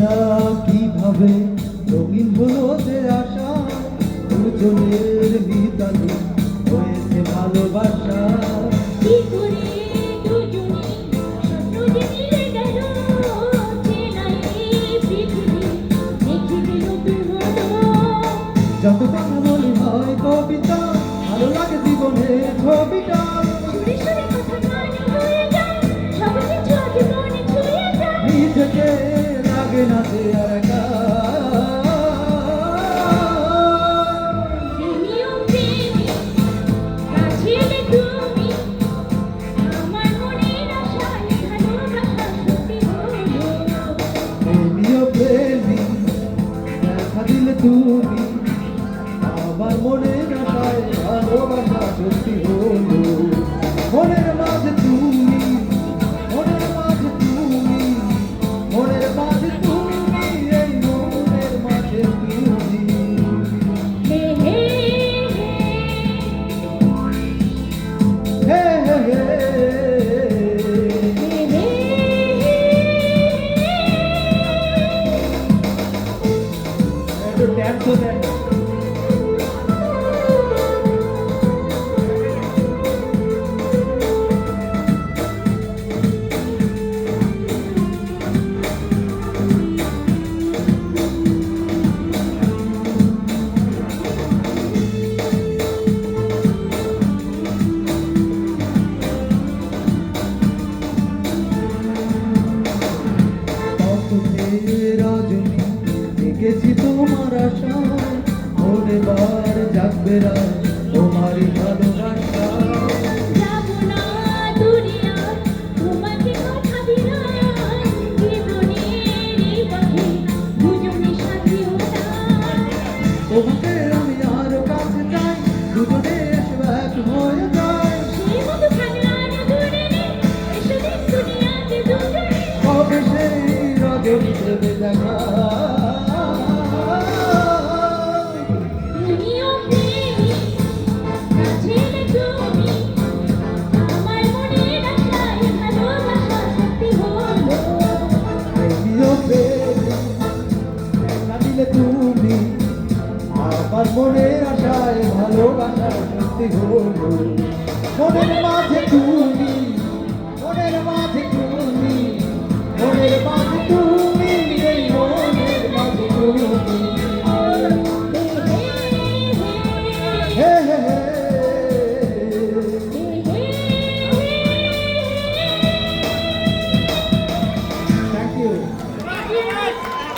না কিভাবে রঙিন হলো যে আশা, দুজনের মিতালি হয়েছে ভালোবাসা। কি করে দুজনে স্বপ্ন যে মিলে গেল, চেনাই পৃথিবী দেখিতে নতুন হলো। যত কথা বলি হয় কবিতা, ভালো লাগে জীবনের ছবিটা। সুরে সুরে কথা গান হয়ে যায়, সব কিছু আগে মনে ছুঁয়ে যায়। নিজেকে লাগে না যে আর একা। প্রেমিও প্রেমী, কাছে এলে তুমি, আমার মনের আশায় ভালোবাসা সত্যি হলো। প্রেমীও প্রেমী, দেখা দিলে তুমি, আমার মনের আশায় ভালোবাসা সত্যি হলো। মনের মাঝে তুমি, মনের মাঝে তুমি, মনের মাঝে তুমি, এই মনের মাঝে তুমি। হে হে হে হে হে। হে একটু ড্যান্সও দেন। রজনী দেখেছি তোমার আশায়, মনে বার জাগবে রাত তোমারই ভালোবাসা। যাব না দুনিয়া, তোমাকে কথা দিলাম, জীবনের এই পথে দুজনে সাথী হলাম। তোমাকে আমি আরো কাছে চাই, দুজনে এসে এক হয়ে যায়। সেই মতো থাকলাম দূরে নেই, এসো দিন দুনিয়াতে দুজনে। কবে সেই রজনী দেবে দেখা। প্রেমিও প্রেমী, কাছে এলে তুমি, আমার মনের আশায় ভালোবাসা সত্যি হলো। প্রেমীও প্রেমী, দেখা দিলে তুমি, আমার মনের আশায় ভালোবাসা সত্যি হলো। মনের মাঝে তুমি, মনের মাঝে তুমি, মনের মাঝে